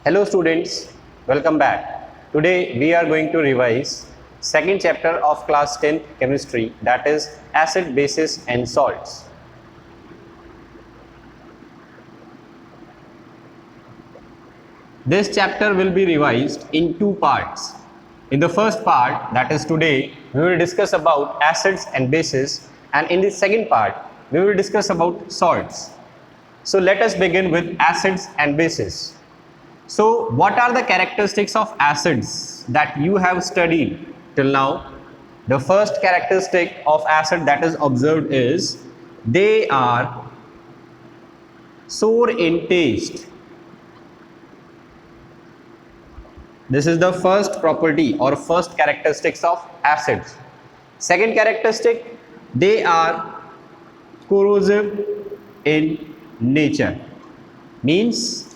Hello students, welcome back. Today we are going to revise second chapter of class 10 chemistry, that is acid, bases and salts. This chapter will be revised in two parts. In the first part, that is today, we will discuss about acids and bases, and in the second part we will discuss about salts. So let us begin with acids and bases. So what are the characteristics of acids that you have studied till now? The first characteristic of acid that is observed is they are sour in taste. This is the first property or first characteristics of acids. Second characteristic, they are corrosive in nature. Means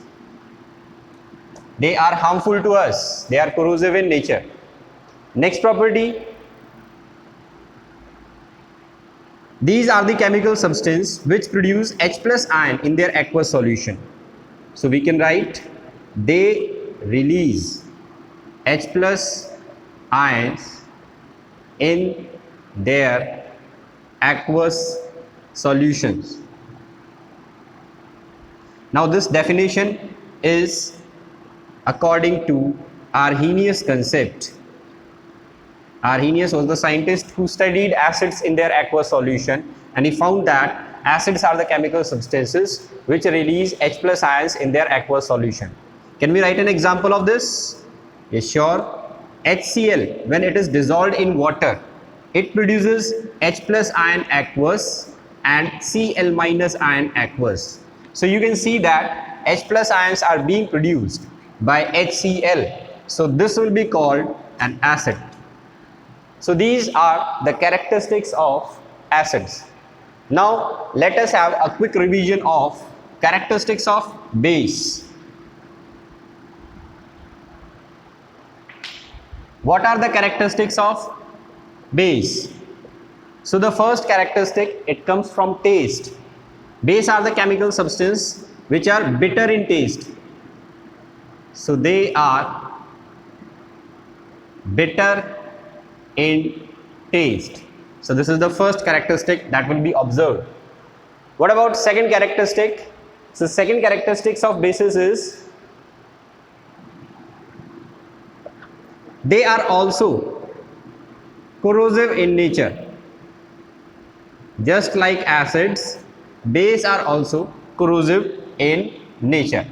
they are harmful to us. They are corrosive in nature. Next property, these are the chemical substance which produce H plus ion in their aqueous solution. So we can write they release H plus ions in their aqueous solutions. Now this definition is according to Arrhenius concept. Arrhenius was the scientist who studied acids in their aqueous solution, and he found that acids are the chemical substances which release H plus ions in their aqueous solution. Can we write an example of this? Yes, sure. HCl, when it is dissolved in water, it produces H plus ion aqueous and Cl minus ion aqueous. So you can see that H plus ions are being produced by HCl. So this will be called an acid. So these are the characteristics of acids. Now let us have a quick revision of characteristics of base. What are the characteristics of base? So the first characteristic, it comes from taste. Base are the chemical substance which are bitter in taste. So they are bitter in taste. So this is the first characteristic that will be observed. What about second characteristic? So second characteristics of bases is they are also corrosive in nature. Just like acids, bases are also corrosive in nature.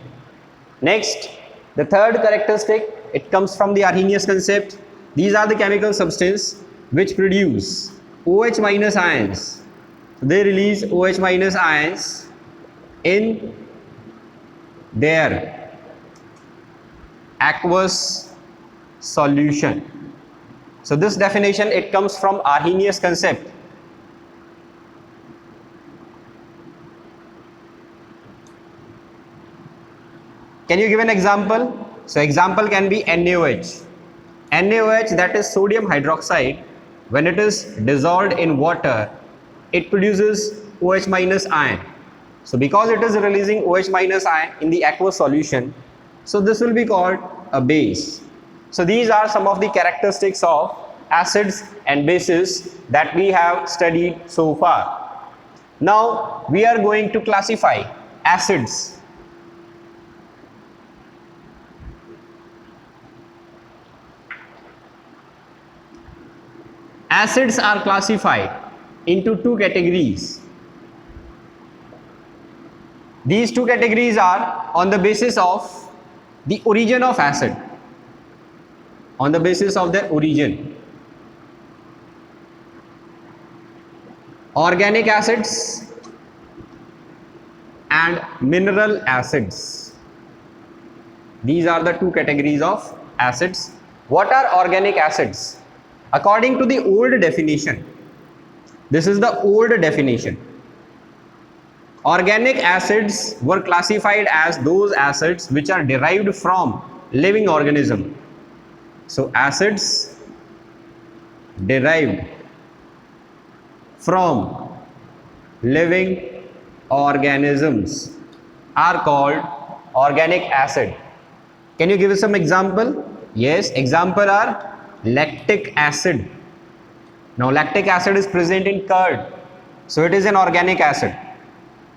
Next, the third characteristic, it comes from the Arrhenius concept. These are the chemical substance which produce OH minus ions. So they release OH minus ions in their aqueous solution. So this definition, it comes from Arrhenius concept. Can you give an example? So example can be NaOH. NaOH, that is sodium hydroxide, when it is dissolved in water, it produces OH minus ion. So because it is releasing OH minus ion in the aqueous solution, so this will be called a base. So these are some of the characteristics of acids and bases that we have studied so far. Now we are going to classify acids. Acids are classified into two categories. These two categories are on the basis of the origin of acid. On the basis of their origin. Organic acids and mineral acids. These are the two categories of acids. What are organic acids? According to the old definition, this is the old definition. Organic acids were classified as those acids which are derived from living organism. So acids derived from living organisms are called organic acid. Can you give us some example? Yes, example are lactic acid. Now lactic acid is present in curd, so it is an organic acid.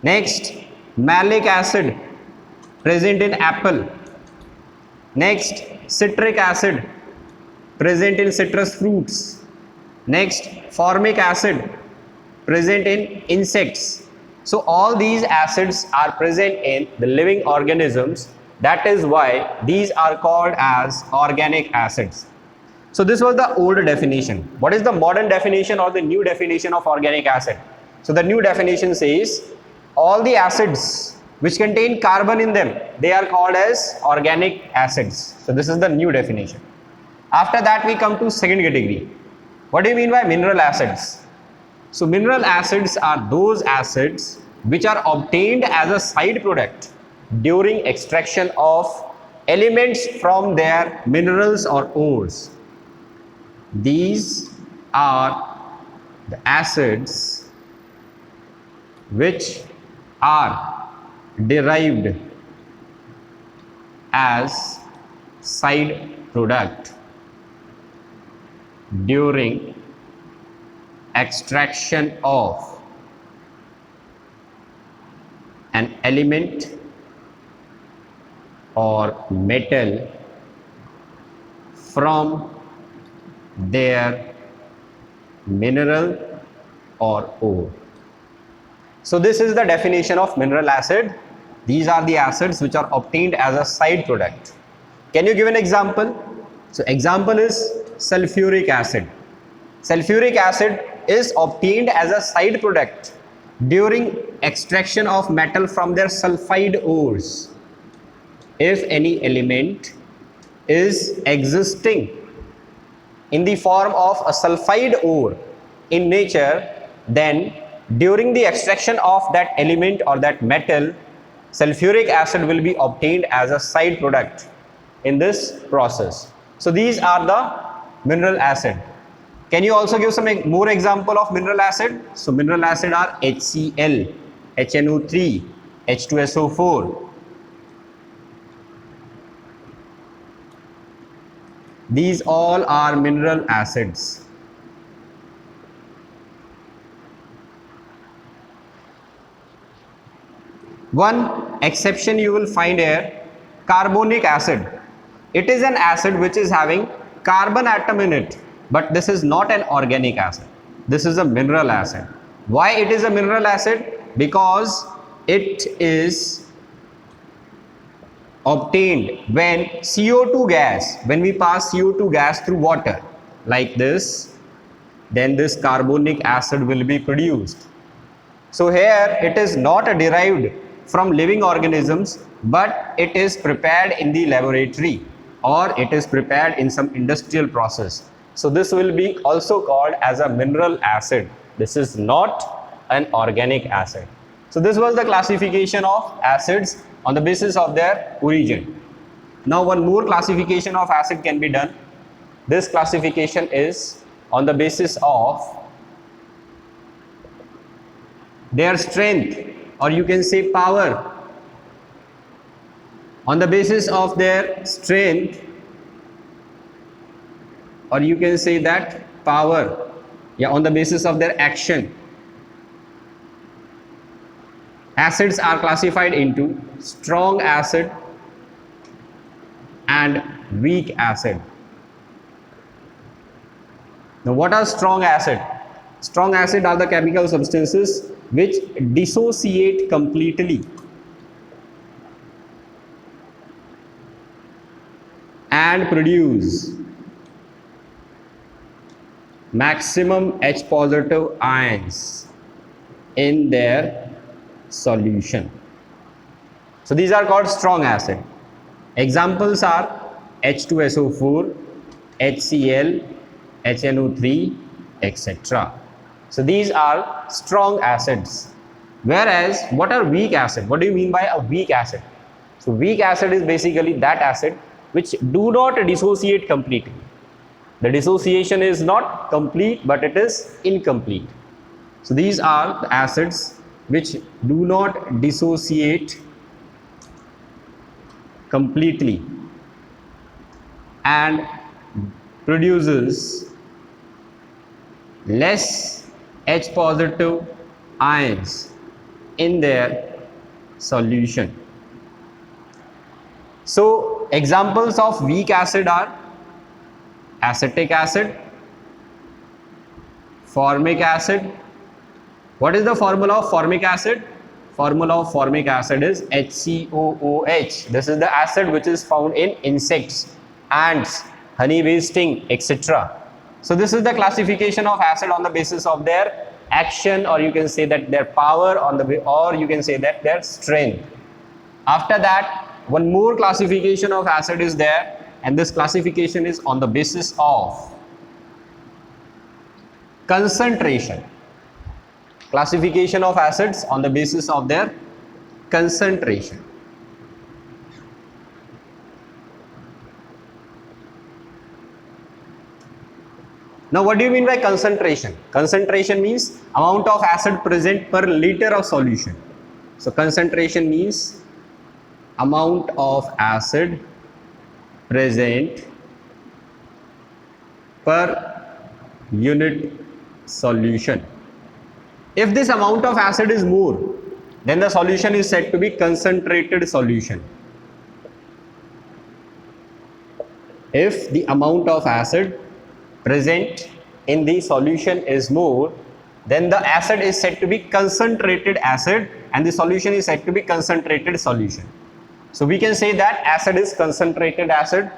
Next, malic acid present in apple. Next, citric acid present in citrus fruits. Next, formic acid present in insects. So all these acids are present in the living organisms. That is why these are called as organic acids. So this was the old definition. What is the modern definition or the new definition of organic acid? So the new definition says all the acids which contain carbon in them, they are called as organic acids. So this is the new definition. After that we come to second category. What do you mean by mineral acids? So mineral acids are those acids which are obtained as a side product during extraction of elements from their minerals or ores. These are the acids which are derived as side product during extraction of an element or metal from their mineral or ore. So this is the definition of mineral acid. These are the acids which are obtained as a side product. Can you give an example? So example is sulfuric acid. Sulfuric acid is obtained as a side product during extraction of metal from their sulfide ores. If any element is existing in the form of a sulfide ore in nature, then during the extraction of that element or that metal, sulfuric acid will be obtained as a side product in this process. So these are the mineral acid. Can you also give some more example of mineral acid? So mineral acid are HCl, HNO3, H2SO4. These all are mineral acids. One exception you will find here, carbonic acid. It is an acid which is having carbon atom in it, but this is not an organic acid. This is a mineral acid. Why it is a mineral acid? Because it is obtained when CO2 gas, when we pass CO2 gas through water like this, then this carbonic acid will be produced. So here it is not derived from living organisms, but it is prepared in the laboratory or it is prepared in some industrial process. So this will be also called as a mineral acid. This is not an organic acid. So this was the classification of acids on the basis of their origin. Now one more classification of acid can be done. This classification is on the basis of their strength, or you can say power. On the basis of their strength, or you can say that power, on the basis of their action. Acids are classified into strong acid and weak acid. Now what are strong acid? Strong acid are the chemical substances which dissociate completely and produce maximum H positive ions in their solution. So these are called strong acid. Examples are H2SO4, HCl, HNO3, etc. So these are strong acids. Whereas what are weak acid? What do you mean by a weak acid? So weak acid is basically that acid which do not dissociate completely. The dissociation is not complete, but it is incomplete. So these are the acids which do not dissociate completely and produces less H positive ions in their solution. So examples of weak acid are acetic acid, formic acid. What is the formula of formic acid? Formula of formic acid is HCOOH. This is the acid which is found in insects, ants, honeybees sting, etc. So this is the classification of acid on the basis of their action, or you can say that their power on the, or you can say that their strength. After that, one more classification of acid is there, and this classification is on the basis of concentration. Classification of acids on the basis of their concentration. Now what do you mean by concentration? Concentration means amount of acid present per liter of solution. So concentration means amount of acid present per unit solution. If this amount of acid is more, then the solution is said to be concentrated solution. If the amount of acid present in the solution is more, then the acid is said to be concentrated acid and the solution is said to be concentrated solution. So we can say that acid is concentrated acid,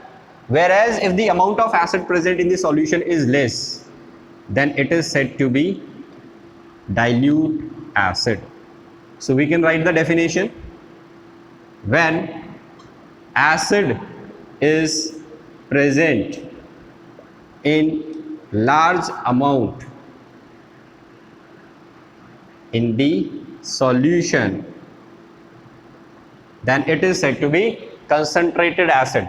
whereas if the amount of acid present in the solution is less, then it is said to be dilute acid. So we can write the definition. When acid is present in large amount in the solution, then it is said to be concentrated acid.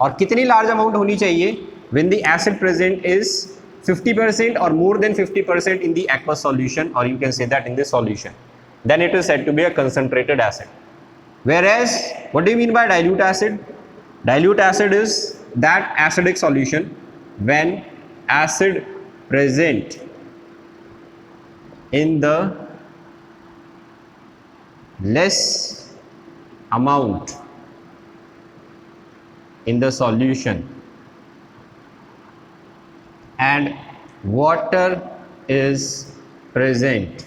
और कितनी large amount होनी चाहिए? When the acid present is 50% or more than 50% in the aqueous solution, or you can say that in the solution, then it is said to be a concentrated acid. Whereas, what do you mean by dilute acid? Dilute acid is that acidic solution when acid present in the less amount in the solution and water is present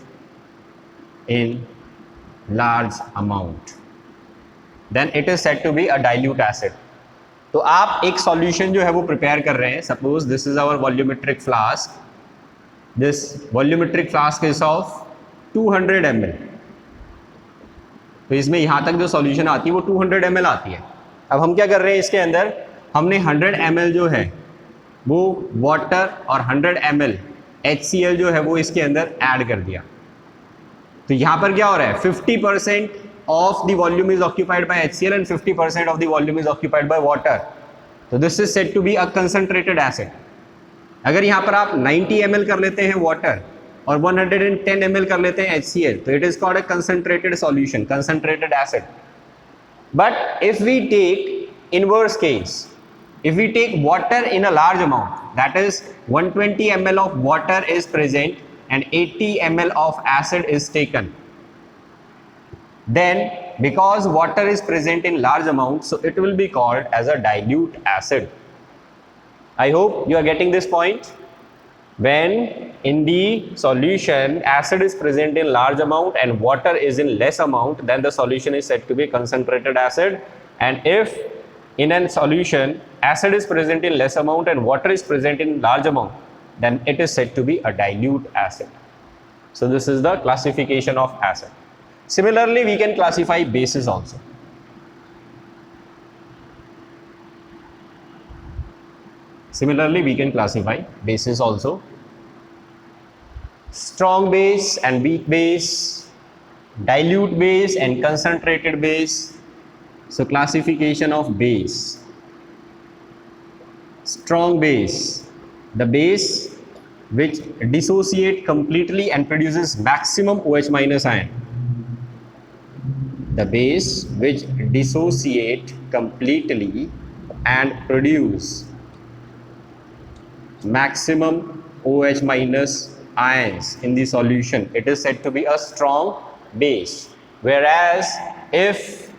in large amount, then it is said to be a dilute acid. तो आप एक solution जो है वो prepare कर रहे हैं. Suppose this is our volumetric flask. This volumetric flask is of 200 ml. तो इसमें यहाँ तक जो सॉल्यूशन आती है वो 200 ml आती है. अब हम क्या कर रहे हैं, इसके अंदर हमने 100 ml जो है वो वाटर और 100 ml HCl जो है वो इसके अंदर ऐड कर दिया. तो यहाँ पर क्या हो रहा है, 50% of the volume is occupied by HCl and 50% of the volume is occupied by water. So this is said to be a concentrated acid. अगर यहाँ पर आप 90 ml कर लेते हैं वाटर और 110 ml कर लेते हैं HCl, तो it is called a concentrated solution, concentrated acid. But if we take inverse case, if we take water in a large amount, that is 120 ml of water is present and 80 ml of acid is taken, then because water is present in large amounts, so it will be called as a dilute acid. I hope you are getting this point. When in the solution acid is present in large amount and water is in less amount, then the solution is said to be concentrated acid. And if in a solution acid is present in less amount and water is present in large amount, then it is said to be a dilute acid. So this is the classification of acid. Similarly, we can classify bases also. Similarly, we can classify bases also. Strong base and weak base, dilute base and concentrated base. So classification of base. Strong base, the base which dissociate completely and produces maximum OH minus ion. The base which dissociate completely and produce maximum OH minus ions in the solution, it is said to be a strong base. Whereas if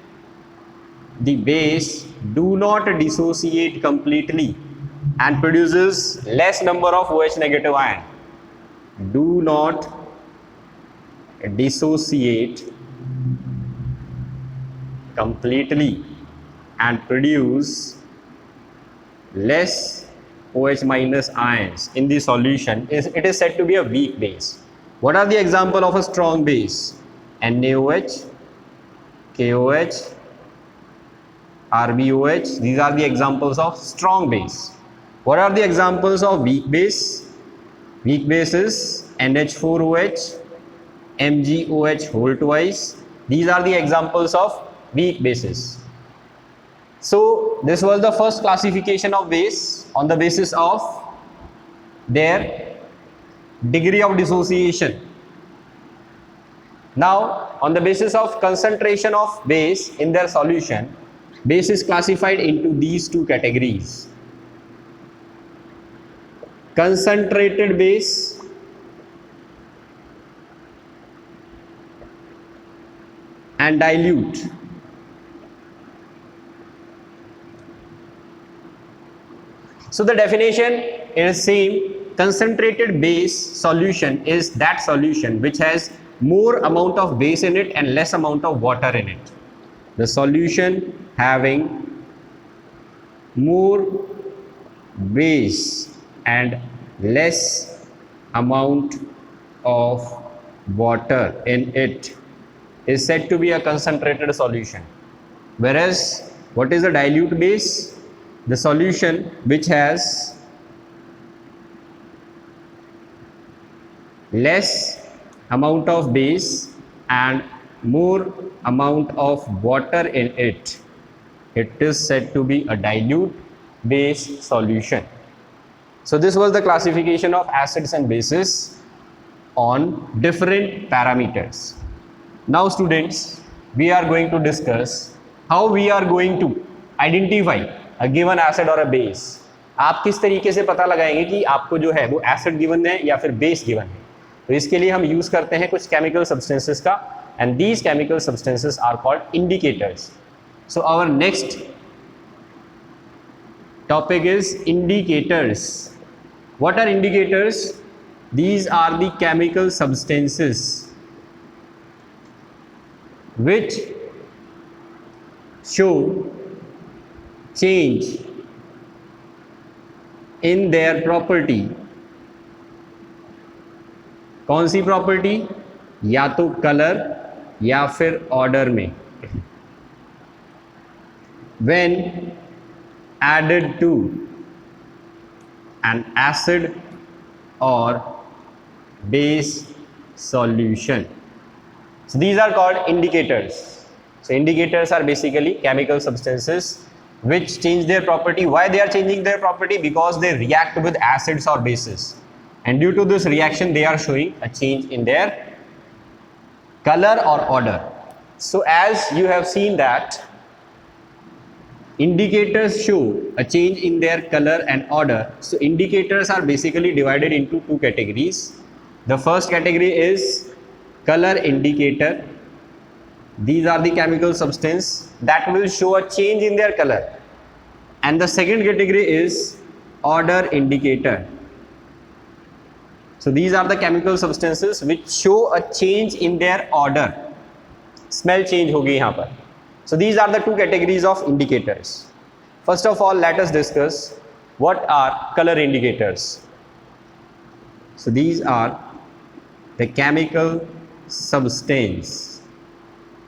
the base do not dissociate completely and produces less number of OH negative ion, do not dissociate completely and produce less OH minus ions in the solution, it is said to be a weak base. What are the example of a strong base? NaOH, KOH, RbOH. These are the examples of strong base. What are the examples of weak base? Weak base is NH4OH, MgOH whole twice. These are the examples of weak bases. So this was the first classification of base on the basis of their degree of dissociation. Now on the basis of concentration of base in their solution, base is classified into these two categories: concentrated base and dilute. So the definition is same. Concentrated base solution is that solution which has more amount of base in it and less amount of water in it. The solution having more base and less amount of water in it is said to be a concentrated solution. Whereas what is a dilute base? The solution which has less amount of base and more amount of water in it, it is said to be a dilute base solution. So this was the classification of acids and bases on different parameters. Now students, we are going to discuss how we are going to identify a given acid or a base. आप किस तरीके से पता लगाएंगे कि आपको जो है वो एसिड गिवन है या फिर बेस गिवन है? तो इसके लिए हम यूज करते हैं कुछ केमिकल सब्सटेंसेस का, and these chemical substances are called indicators. So our next topic is indicators. What are indicators? These are the chemical substances which show change in their property. कौन सी प्रॉपर्टी? या तो colour या फिर order में. When added to an acid or base solution. So these are called indicators. So indicators are basically chemical substances which change their property. Why they are changing their property? Because they react with acids or bases, and due to this reaction they are showing a change in their color or order. So as you have seen that indicators show a change in their color and order. So indicators are basically divided into two categories. The first category is color indicator. These are the chemical substance that will show a change in their color. And the second category is order indicator. So these are the chemical substances which show a change in their order. Smell change होगी यहाँ पर. So these are the two categories of indicators. First of all, let us discuss what are color indicators. So these are the chemical substance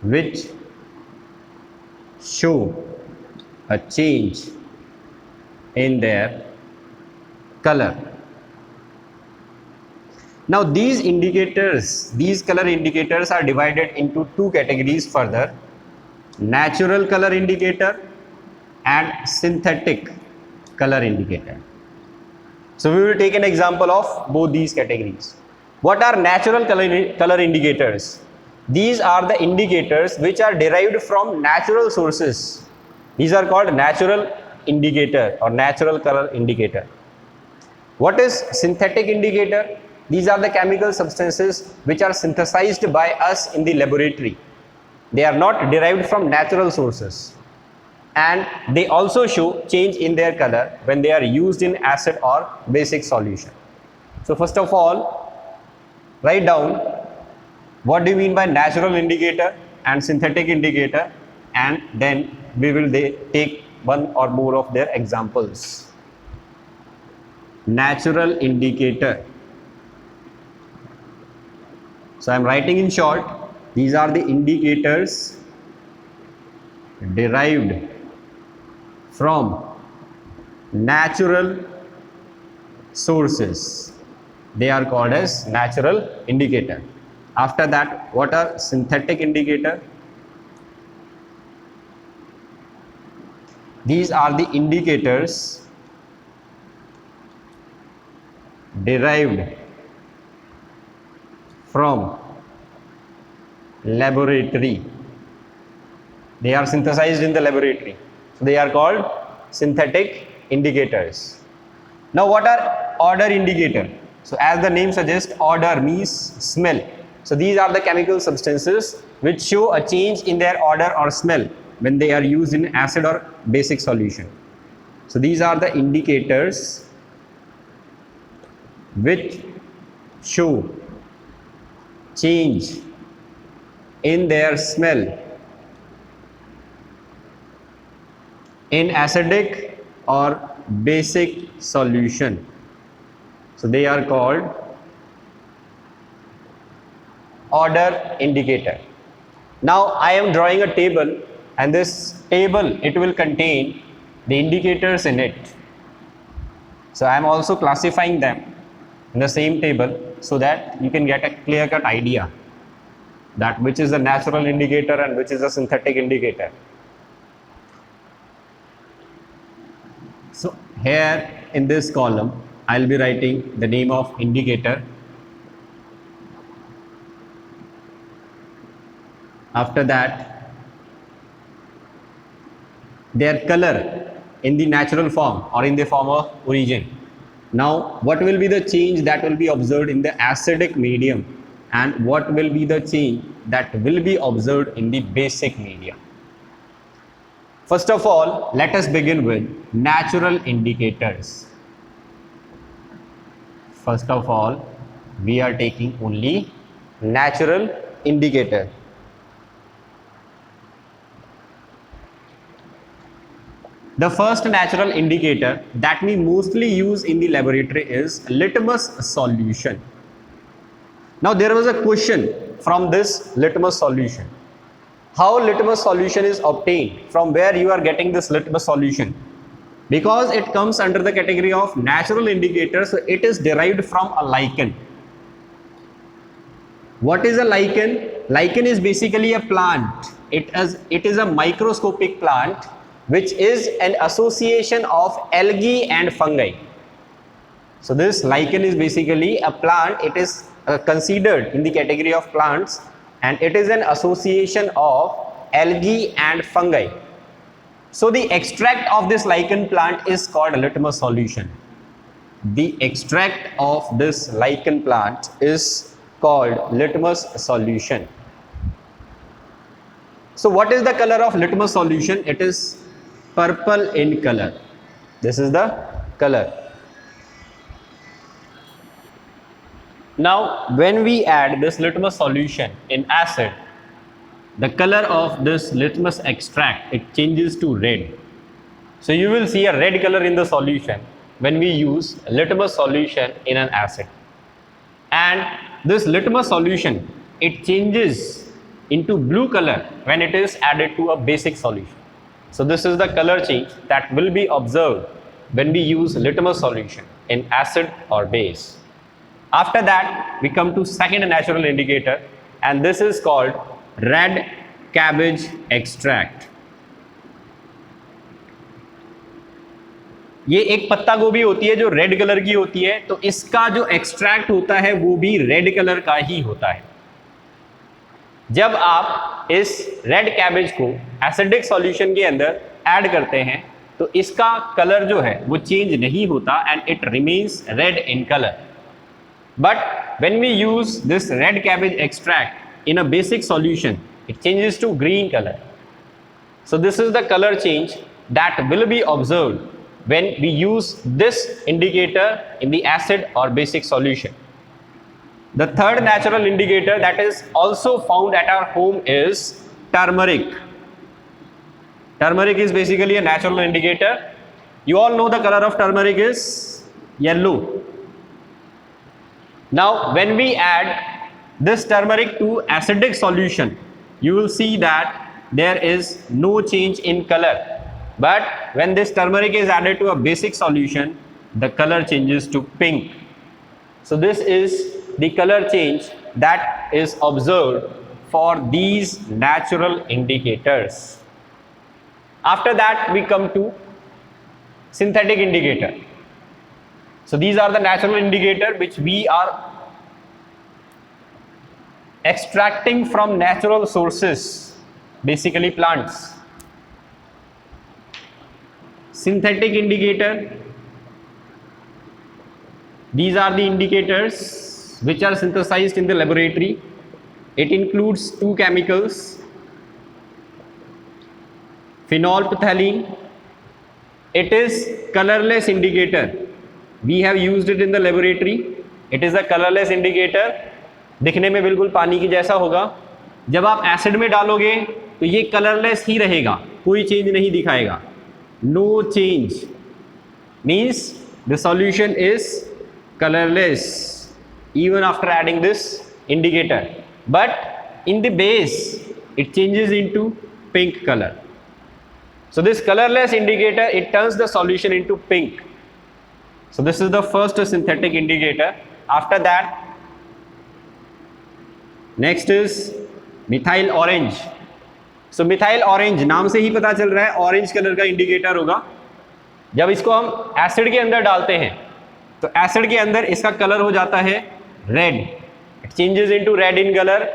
which show a change in their color. Now these indicators, these color indicators are divided into two categories further: natural color indicator and synthetic color indicator. So we will take an example of both these categories. What are natural color indicators? These are the indicators which are derived from natural sources. These are called natural indicator or natural color indicator. What is synthetic indicator? These are the chemical substances which are synthesized by us in the laboratory. They are not derived from natural sources, and they also show change in their color when they are used in acid or basic solution. So first of all, write down what do you mean by natural indicator and synthetic indicator, and then we will take one or more of their examples. Natural indicator. So I am writing in short, these are the indicators derived from natural sources. They are called as natural indicator. After that, what are synthetic indicator? These are the indicators derived from laboratory. They are synthesized in the laboratory, so they are called synthetic indicators. Now what are odor indicator? So as the name suggests, odor means smell. So these are the chemical substances which show a change in their odor or smell when they are used in acid or basic solution. So these are the indicators which show change in their smell in acidic or basic solution. So they are called odor indicator. Now I am drawing a table, and this table, it will contain the indicators in it. So I am also classifying them in the same table so that you can get a clear-cut idea that which is the natural indicator and which is the synthetic indicator. So here in this column, I will be writing the name of indicator. After that, their color in the natural form or in the form of origin. Now what will be the change that will be observed in the acidic medium, and what will be the change that will be observed in the basic medium? First of all, let us begin with natural indicators. First of all, we are taking only natural indicator. The first natural indicator that we mostly use in the laboratory is litmus solution. Now there was a question from this litmus solution. How litmus solution is obtained? From where you are getting this litmus solution? Because it comes under the category of natural indicators, so it is derived from a lichen. What is a lichen? Lichen is basically a plant. It is a microscopic plant which is an association of algae and fungi. So this lichen is basically a plant. It is considered in the category of plants, and it is an association of algae and fungi. So the extract of this lichen plant is called litmus solution. The extract of this lichen plant is called litmus solution. So what is the color of litmus solution? It is purple in color. This is the color. Now when we add this litmus solution in acid, the color of this litmus extract, it changes to red. So you will see a red color in the solution when we use litmus solution in an acid. And this litmus solution, it changes into blue color when it is added to a basic solution. So this is the color change that will be observed when we use litmus solution in acid or base. After that, we come to second natural indicator, and this is called red cabbage extract. ये एक पत्ता गोभी होती है जो red colour की होती है, तो इसका जो एक्सट्रैक्ट होता है वो भी रेड कलर का ही होता है. जब आप इस रेड कैबेज को एसिडिक सॉल्यूशन के अंदर ऐड करते हैं तो इसका कलर जो है वो चेंज नहीं होता and it remains red in colour. But when we use this red cabbage extract in a basic solution, it changes to green color. So this is the color change that will be observed when we use this indicator in the acid or basic solution. The third natural indicator that is also found at our home is turmeric. Turmeric is basically a natural indicator. You all know the color of turmeric is yellow. Now when we add this turmeric to acidic solution, you will see that there is no change in color, but when this turmeric is added to a basic solution, the color changes to pink. So this is the color change that is observed for these natural indicators. After that we come to synthetic indicator. So these are the natural indicator which we are extracting from natural sources, basically plants. Synthetic indicator, these are the indicators which are synthesized in the laboratory. It includes two chemicals, phenolphthalein. It is colorless indicator. We have used it in the laboratory. It is a colorless indicator. दिखने में बिल्कुल पानी की जैसा होगा. जब आप acid में डालोगे तो ये कलरलेस ही रहेगा, कोई चेंज नहीं दिखाएगा. No change means the solution is colourless even after adding this indicator, but in the base it changes into pink color. So this colorless indicator, it turns the solution into pink. So this is the first synthetic indicator. After that, next is methyl orange. So methyl orange नाम से ही पता चल रहा है orange colour का indicator होगा. जब इसको हम एसिड के अंदर डालते हैं तो एसिड के अंदर इसका कलर हो जाता है red. It changes into red in colour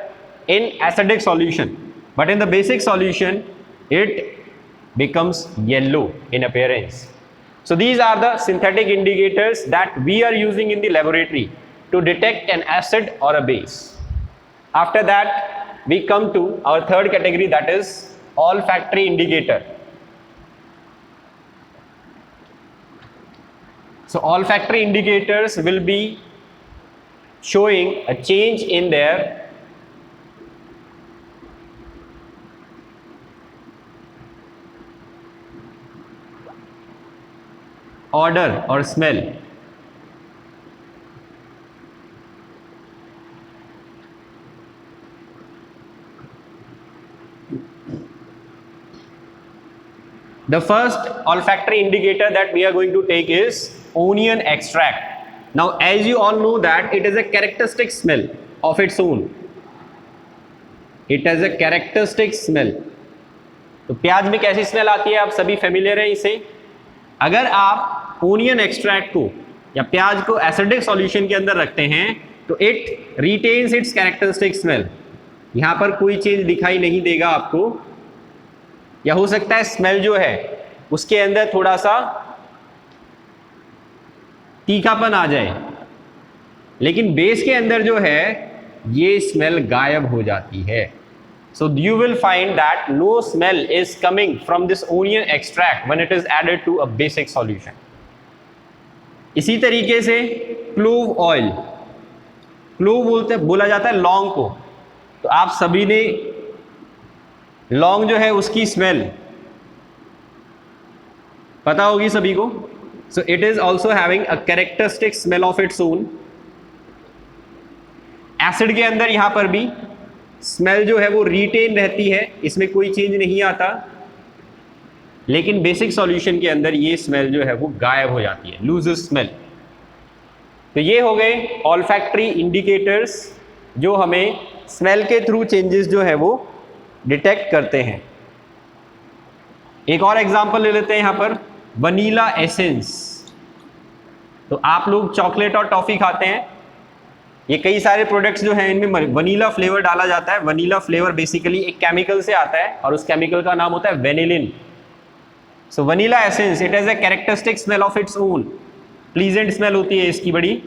in acidic solution, but in the basic solution it becomes yellow in appearance. So these are the synthetic indicators that we are using in the laboratory to detect an acid or a base. After that we come to our third category, that is olfactory indicator. So olfactory indicators will be showing a change in their odor or smell. The first olfactory indicator that we are going to take is onion extract. Now as you all know that it is a characteristic smell of its own. It has a characteristic smell. तो प्याज में कैसी smell आती है आप सभी familiar हैं इसे. अगर आप ओनियन एक्सट्रैक्ट को या प्याज को एसिडिक सॉल्यूशन के अंदर रखते हैं तो it retains it's characteristic smell. यहाँ पर कोई चेंज दिखाई नहीं देगा आपको, या हो सकता है स्मेल जो है उसके अंदर थोड़ा सा तीखापन आ जाए, लेकिन बेस के अंदर जो है ये स्मेल गायब हो जाती है. So you will find that no smell is coming from this onion extract when it is added to a basic solution. इसी तरीके से क्लोव ऑयल, क्लोव बोला जाता है लौंग को. तो आप सभी ने लौंग जो है उसकी स्मेल पता होगी सभी को. So it is also having a characteristic smell of its own. Acid के अंदर यहाँ पर भी स्मेल जो है वो रिटेन रहती है, इसमें कोई चेंज नहीं आता, लेकिन बेसिक सॉल्यूशन के अंदर ये स्मेल जो है वो गायब हो जाती है, लूजेस स्मेल. तो ये हो गए ऑल्फैक्टरी इंडिकेटर्स जो हमें स्मेल के थ्रू चेंजेस जो है वो डिटेक्ट करते हैं. एक और एग्जांपल ले लेते हैं यहाँ पर, वनीला एसेंस. तो आप लोग चॉकलेट और टॉफ़ी खाते हैं, ये कई सारे प्रोडक्ट्स जो हैं इनमें वनीला फ्लेवर डाला जाता है. वनीला फ्लेवर बेसिकली एक केमिकल से आता है और उस केमिकल का नाम होता है vanillin. So vanilla essence it has a characteristic smell of its own, pleasant smell होती है इसकी बड़ी।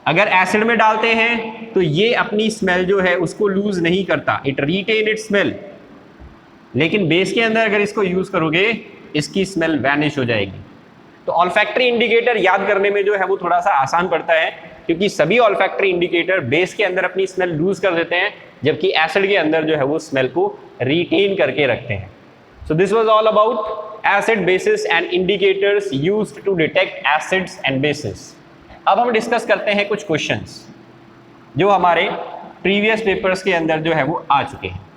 अगर एसिड में डालते हैं तो ये अपनी स्मेल जो है उसको लूज नहीं करता, इट रिटेन इट्स स्मेल। लेकिन बेस के अंदर अगर इसको यूज करोगे इसकी स्मेल वैनिश हो जाएगी। तो ऑल्फैक्टरी इंडिकेटर याद करने में जो है वो थोड़ा सा आसान पड़ता है, क्योंकि सभी ऑल्फैक्टरी इंडिकेटर बेस के अंदर अपनी स्मेल लूज कर देते हैं, जबकि एसिड के अंदर जो है वो स्मेल को रिटेन करके रखते हैं। So this was all about acid bases and indicators used to detect acids and bases. अब हम डिस्कस करते हैं कुछ क्वेश्चंस जो हमारे प्रीवियस पेपर्स के अंदर जो है वो आ चुके हैं।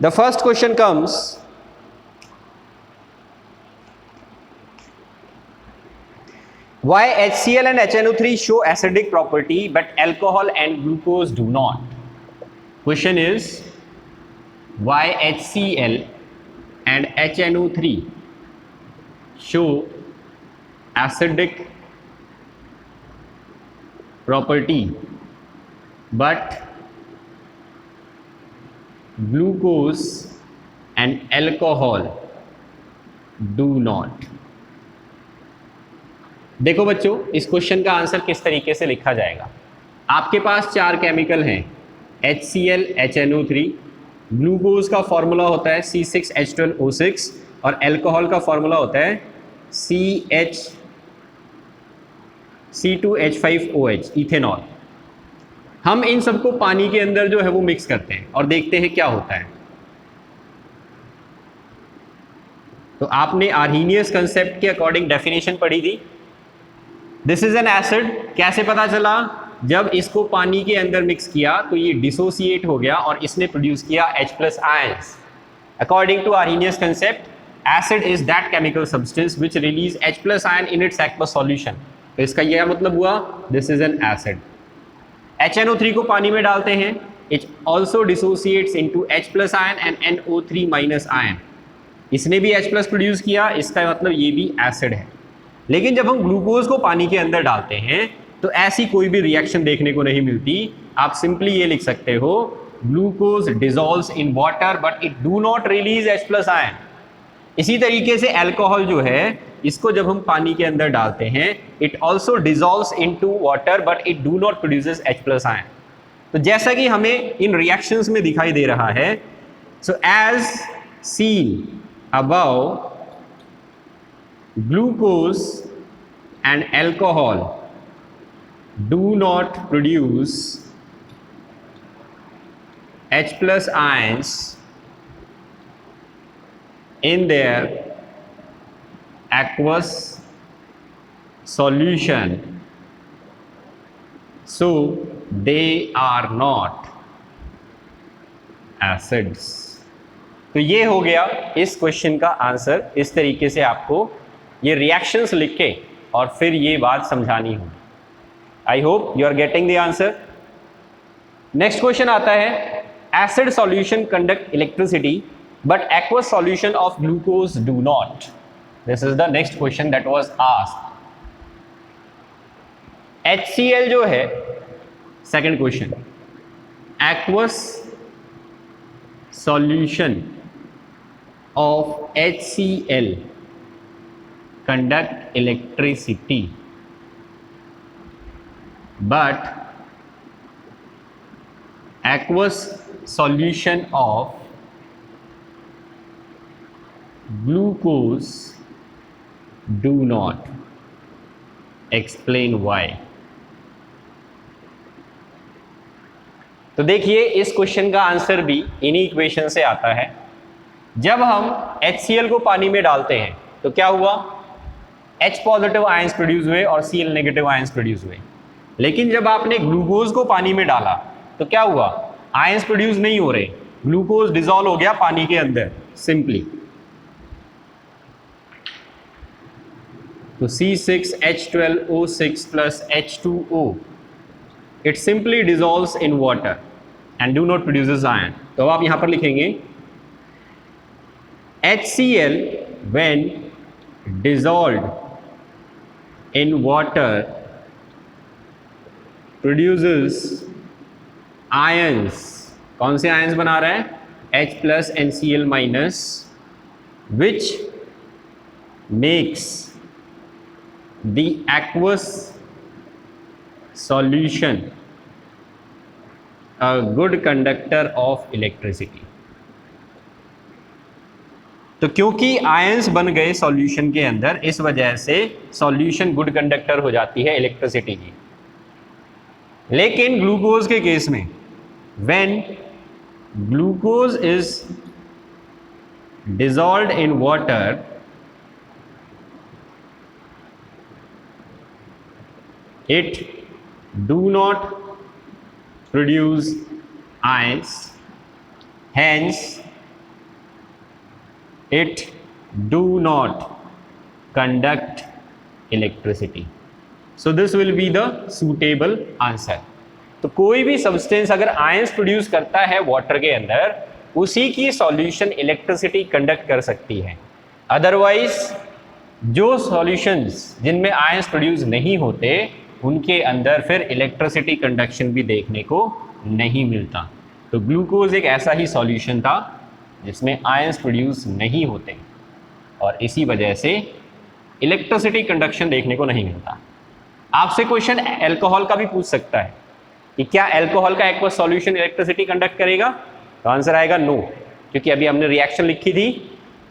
The first question comes, why HCl and HNO3 show acidic property but alcohol and glucose do not? Question is, why HCl and HNO3 show acidic property but glucose and alcohol do not? देखो बच्चों, इस question का answer किस तरीके से लिखा जाएगा। आपके पास 4 केमिकल हैं, HCl, HNO3, ग्लूकोज का फॉर्मूला होता है C6H12O6 और अल्कोहल का फॉर्मूला होता है C2H5OH, इथेनॉल। हम इन सबको पानी के अंदर जो है वो मिक्स करते हैं और देखते हैं क्या होता है। तो आपने आर्हीनियस कंसेप्ट के अकॉर्डिंग डेफिनेशन पढ़ी थी। दिस इज एन एसिड, कैसे पता चला? जब इसको पानी के अंदर मिक्स किया तो ये डिसोसिएट हो गया और इसने प्रोड्यूस किया H+ ions. According to Arrhenius concept, acid is that chemical substance which release H+ ion in its aqueous solution. तो इसका यह मतलब हुआ this is an acid. HNO3 को पानी में डालते हैं, it also dissociates into H+ ion and NO3- ion. इसने भी H+ प्रोड्यूस किया, इसका मतलब ये भी एसिड है। लेकिन जब हम ग्लूकोज को पानी के अंदर डालते हैं तो ऐसी कोई भी रिएक्शन देखने को नहीं मिलती। आप सिंपली ये लिख सकते हो, glucose dissolves in water but it do not release H+ ion. इसी तरीके से अल्कोहल जो है, इसको जब हम पानी के अंदर डालते हैं, it also dissolves into water but it do not produces H+ ion. तो जैसा कि हमें इन रिएक्शंस में दिखाई दे रहा है, so as seen above, glucose and alcohol do not produce H+ ions in their aqueous solution, so they are not acids. तो ये हो गया इस क्वेश्चन का आंसर। इस तरीके से आपको ये रिएक्शंस लिख के और फिर ये बात समझानी होगी। I hope you are getting the answer. Next question आता है, acid solution conduct electricity but aqueous solution of glucose do not. This is the next question that was asked. HCl जो है, second question, aqueous solution of HCl conduct electricity but aqueous solution of glucose do not. Explain why. तो देखिए, इस question का answer भी इन्हीं equation से आता है। जब हम HCl को पानी में डालते हैं तो क्या हुआ? H+ आयंस प्रोड्यूस हुए और Cl- आयंस प्रोड्यूस हुए। लेकिन जब आपने ग्लूकोज को पानी में डाला तो क्या हुआ? आयंस प्रोड्यूस नहीं हो रहे, ग्लूकोज डिसॉल्व हो गया पानी के अंदर सिंपली। तो C6H12O6 plus H2O, it simply dissolves in water and do not produces iron. तो आप यहां पर लिखेंगे HCl when dissolved in water produces ions, कौन से आयंस बना रहा है? H+ NCl-, which makes the aqueous solution a good conductor of electricity। तो क्योंकि आयंस बन गए सॉल्यूशन के अंदर, इस वजह से सॉल्यूशन गुड कंडक्टर हो जाती है इलेक्ट्रिसिटी की। लेकिन ग्लूकोज के केस में, when glucose is dissolved in water, it do not produce ions, hence it do not conduct electricity। so this will be the suitable answer। तो कोई भी सब्सटेंस अगर आयंस प्रोड्यूस करता है वाटर के अंदर, उसी की सॉल्यूशन इलेक्ट्रिसिटी कंडक्ट कर सकती है। अदरवाइज जो सॉल्यूशंस जिनमें आयंस प्रोड्यूस नहीं होते, उनके अंदर फिर इलेक्ट्रिसिटी कंडक्शन भी देखने को नहीं मिलता। तो ग्लूकोज एक ऐसा ही सॉल्यूशन था जिसमें आयंस प्रोड्यूस नहीं होते, और इसी वजह से इलेक्ट्रिसिटी कंडक्शन देखने को नहीं मिलता। आपसे क्वेश्चन अल्कोहल का भी पूछ सकता है कि क्या अल्कोहल का एक्वस सॉल्यूशन इलेक्ट्रिसिटी कंडक्ट करेगा? तो आंसर आएगा नो, क्योंकि अभी हमने रिएक्शन लिखी थी,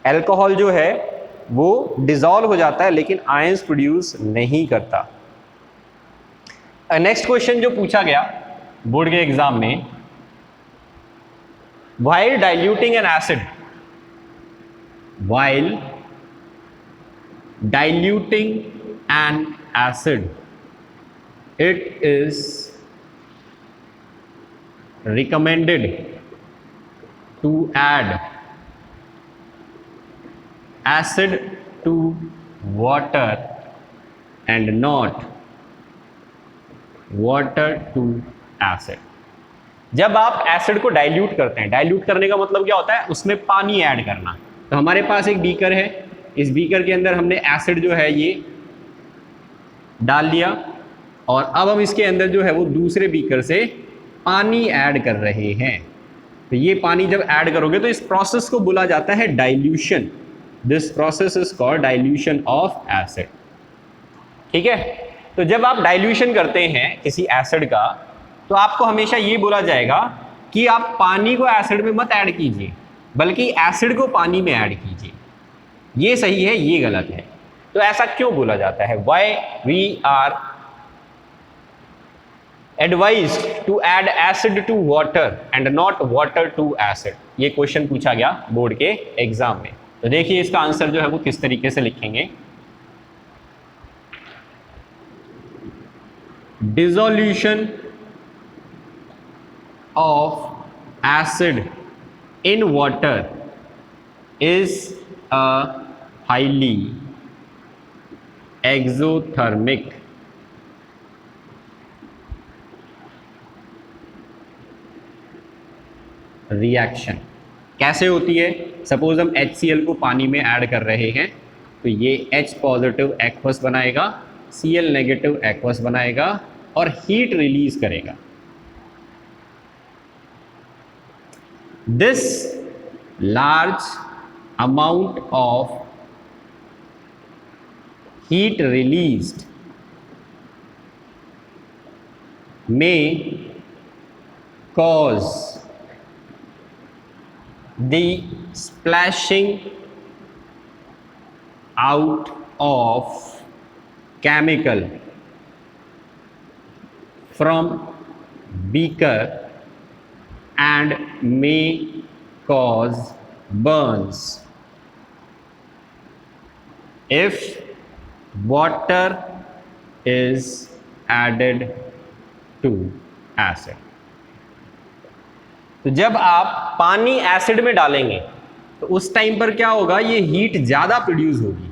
अल्कोहल जो है वो डिसॉल्व हो जाता है लेकिन आयंस प्रोड्यूस नहीं करता। नेक्स्ट क्वेश्चन जो पूछा गया बोर्ड के एग्जाम में, while diluting an acid, while diluting an acid, it is recommended to add acid to water and not water to acid। जब आप एसिड को डाइल्यूट करते हैं, डाइल्यूट करने का मतलब क्या होता है? उसमें पानी ऐड करना। तो हमारे पास एक बीकर है, इस बीकर के अंदर हमने एसिड जो है ये डाल दिया, और अब हम इसके अंदर जो है वो दूसरे बीकर से पानी ऐड कर रहे हैं। तो ये पानी जब ऐड करोगे तो इस प्रोसेस को बोला जाता है dilution. This process is called dilution of acid. ठीक है, तो जब आप डाइल्यूशन करते हैं किसी एसिड का, तो आपको हमेशा ये बोला जाएगा कि आप पानी को एसिड में मत ऐड कीजिए, बल्कि एसिड को पानी में ऐड कीजिए। ये सही है, ये गलत है। तो ऐसा क्यों बोला जाता है? Why we are advised to add acid to water and not water to acid? ये क्वेश्चन पूछा गया बोर्ड के एग्जाम में। तो देखिए इसका आंसर जो है वो किस तरीके से लिखेंगे। Dissolution of acid in water is a highly exothermic reaction. कैसे होती है? सपोज हम HCl को पानी में ऐड कर रहे हैं, तो ये H पॉजिटिव एक्वस बनाएगा, Cl नेगेटिव एक्वस बनाएगा और हीट रिलीज करेगा। This large amount of heat released may cause the splashing out of chemical from beaker and may cause burns if water is added to acid। तो जब आप पानी acid में डालेंगे तो उस टाइम पर क्या होगा? ये हीट ज़्यादा प्रोड्यूस होगी।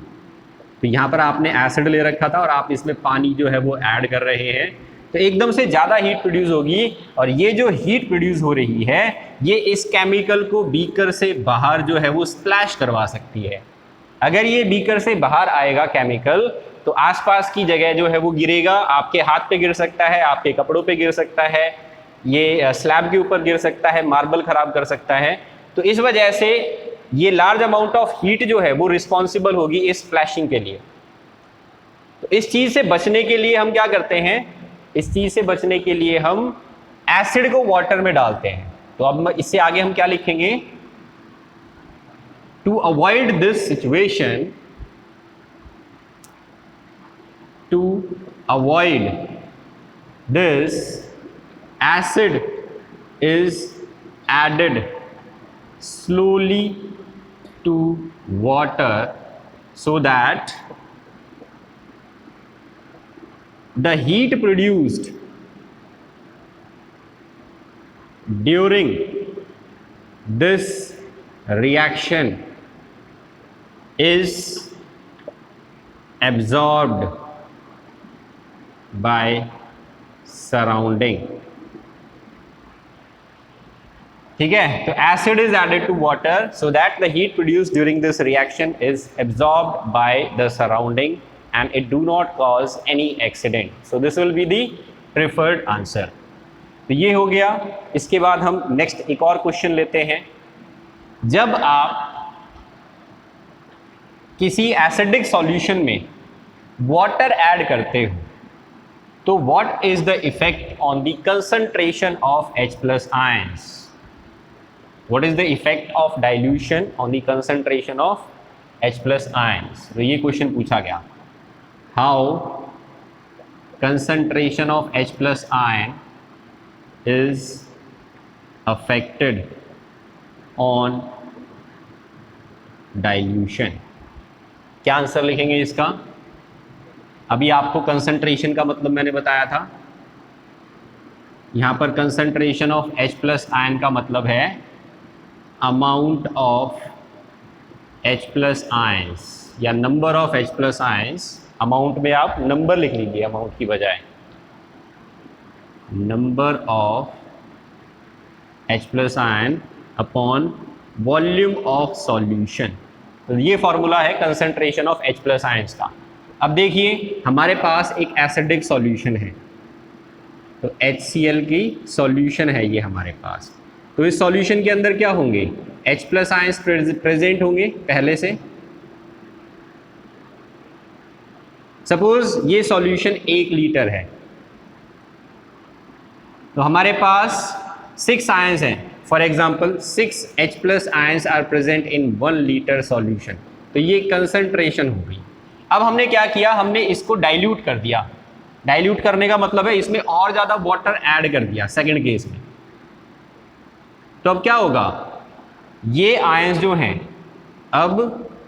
तो यहाँ पर आपने एसिड ले रखा था और आप इसमें पानी जो है वो ऐड कर रहे हैं, तो एकदम से ज़्यादा हीट प्रोड्यूस होगी, और ये जो हीट प्रोड्यूस हो रही है ये इस केमिकल को बीकर से बाहर जो है वो स्प्लैश करवा सकती है। अगर ये बीकर से बाहर आएगा केमिकल, तो तो आसपास की जगह जो है वो गिरेगा, आपके हाथ पे गिर सकता है, आपके कपड़ों पे गिर सकता है, ये स्लैब के ऊपर गिर सकता है, मार्बल खराब कर सकता है। तो इस वजह से ये लार्ज अमाउंट ऑफ हीट जो है वो रिस्पॉन्सिबल होगी इस फ्लैशिंग के लिए। तो इस चीज से बचने के लिए हम क्या करते हैं, इस चीज से बचने के लिए हम एसिड को वाटर में डालते हैं। तो अब इससे आगे हम क्या लिखेंगे, to avoid this situation, to avoid this acid is added slowly to water so that the heat produced during this reaction is absorbed by surrounding। ठीक है, तो acid is added to water so that the heat produced during this reaction is absorbed by the surrounding and it do not cause any accident. So this will be the preferred answer. तो ये हो गया। इसके बाद हम next एक और question लेते हैं। जब आप किसी एसिडिक सॉल्यूशन में वाटर ऐड करते हो तो what is the effect on the concentration of H+ ions? What is the effect of dilution on the concentration of H+ ions? तो ये क्वेश्चन पूछा गया। How concentration of H+ ion is affected on dilution? क्या answer लिखेंगे इसका? अभी आपको concentration का मतलब मैंने बताया था। यहाँ पर कंसंट्रेशन ऑफ H+ आयन का मतलब है अमाउंट ऑफ H+ आयंस या number of H+ ions. Amount में आप नंबर लिख लीजिए अमाउंट की बजाय, number of H+ ion upon volume of solution. तो ये फॉर्मूला है कंसंट्रेशन ऑफ H+ आयंस का। अब देखिए हमारे पास एक एसिडिक सॉल्यूशन है, तो HCl की सॉल्यूशन है ये हमारे पास। तो इस सॉल्यूशन के अंदर क्या होंगे, H+ आयंस प्रेजेंट होंगे पहले से। सपोज ये सॉल्यूशन 1 लीटर है, तो हमारे पास 6 आयंस हैं। For example 6 H+ ions are present in 1 litre solution. तो ये कंसंट्रेशन हो गई। अब हमने क्या किया, हमने इसको डाइल्यूट कर दिया। डाइल्यूट करने का मतलब है इसमें और ज़्यादा वाटर ऐड कर दिया सेकंड केस में। तो अब क्या होगा, ये आयंस जो हैं अब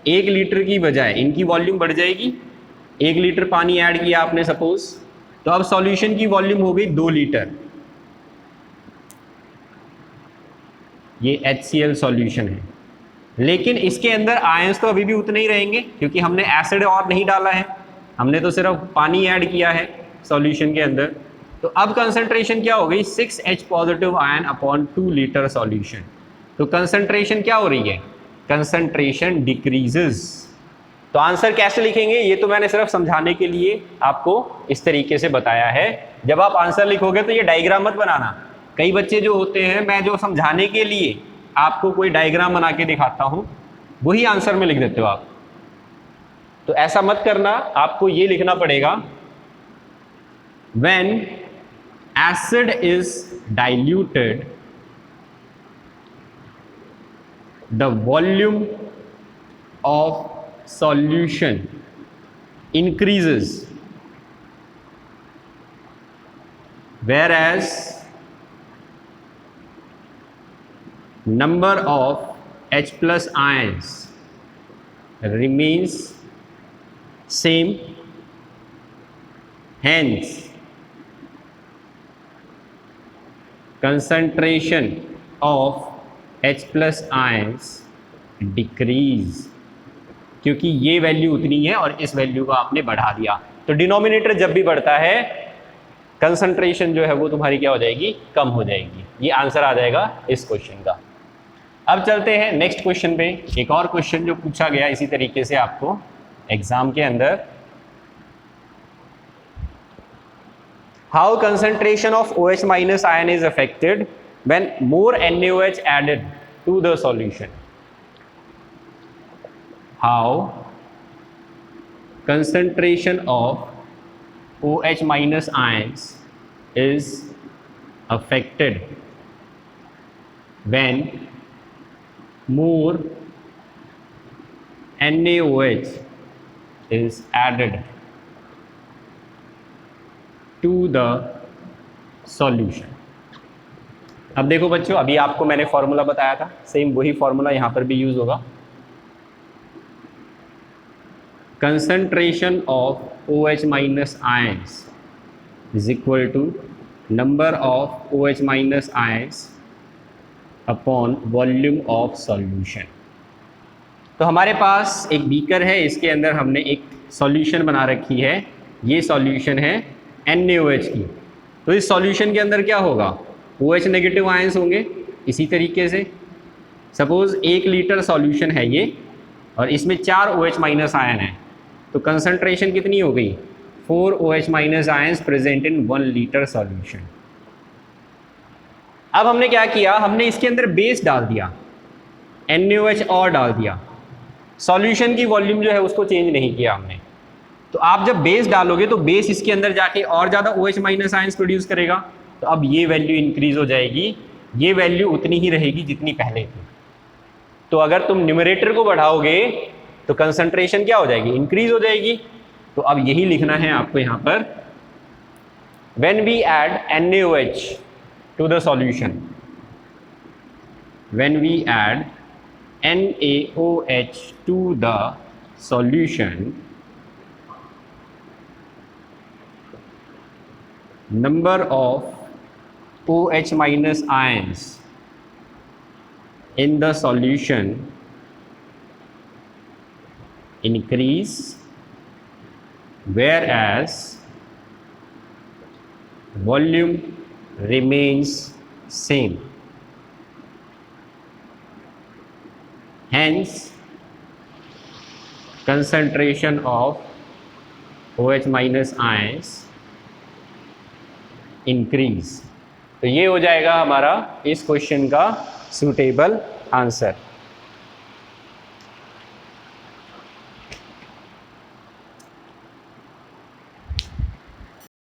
1 लीटर की बजाय इनकी वॉल्यूम बढ़ जाएगी। 1 लीटर पानी ऐड किया आपने सपोज, तो अब सॉल्यूशन की वॉल्यूम हो गई 2 लीटर। ये HCl सॉल्यूशन है, लेकिन इसके अंदर आयंस तो अभी भी उतने ही रहेंगे क्योंकि हमने एसिड और नहीं डाला है, हमने तो सिर्फ पानी ऐड किया है सॉल्यूशन के अंदर। तो अब कंसंट्रेशन क्या हो गई, 6H+ ion upon 2 litre solution. तो कंसंट्रेशन क्या हो रही है, कंसंट्रेशन डिक्रीजेस। तो आंसर कैसे लिखेंगे, ये तो मैंने सिर्फ समझाने के लिए आपको इस तरीके से बताया है। जब आप आंसर लिखोगे तो ये डायग्राम मत बनाना। कई बच्चे जो होते हैं, मैं जो समझाने के लिए आपको कोई डायग्राम बना के दिखाता हूँ वही आंसर में लिख देते हो आप। तो ऐसा मत करना, आपको ये लिखना पड़ेगा, when acid is diluted the volume of solution increases whereas number of H+ ions remains same, hence concentration of H+ ions decrease, क्योंकि ये वैल्यू उतनी है और इस वैल्यू को आपने बढ़ा दिया। तो डिनोमिनेटर जब भी बढ़ता है कंसंट्रेशन जो है वो तुम्हारी क्या हो जाएगी, कम हो जाएगी। ये आंसर आ जाएगा इस क्वेश्चन का। अब चलते हैं नेक्स्ट क्वेश्चन पे। एक और क्वेश्चन जो पूछा गया इसी तरीके से आपको एग्जाम के अंदर, How concentration of OH minus ion is affected when more NaOH added to the solution? How concentration of OH minus ions is affected when more NaOH is added to the solution. अब देखो बच्चों, अभी आपको मैंने formula बताया था, same वही formula यहाँ पर भी यूज होगा. Concentration of OH minus ions is equal to number of OH minus ions upon volume of solution. तो हमारे पास एक बीकर है, इसके अंदर हमने एक सॉल्यूशन बना रखी है. ये सॉल्यूशन है NaOH की. तो इस सॉल्यूशन के अंदर क्या होगा? OH नेगेटिव आयंस होंगे. इसी तरीके से सपोज 1 लीटर सॉल्यूशन है ये, और इसमें 4 OH माइनस आयन है, तो कंसंट्रेशन कितनी हो गई? 4 OH minus ions present in 1 litre solution. अब हमने क्या किया? हमने इसके अंदर बेस डाल दिया, NaOH और डाल दिया. सॉल्यूशन की वॉल्यूम जो है उसको चेंज नहीं किया हमने. तो आप जब बेस डालोगे तो बेस इसके अंदर जाके और ज़्यादा OH माइनस आयंस प्रोड्यूस करेगा. तो अब ये वैल्यू इंक्रीज हो जाएगी, ये वैल्यू उतनी ही रहेगी जितनी पहले थी. तो अगर तुम न्यूमरेटर को बढ़ाओगे तो कंसंट्रेशन क्या हो जाएगी? इंक्रीज हो जाएगी. तो अब यही लिखना है आपको यहाँ पर, when we add NaOH to the solution, when we add NaOH to the solution, number of OH minus ions in the solution increase, whereas volume remains same. Hence, concentration of OH minus ions increase. तो ये हो जाएगा हमारा इस question का suitable answer.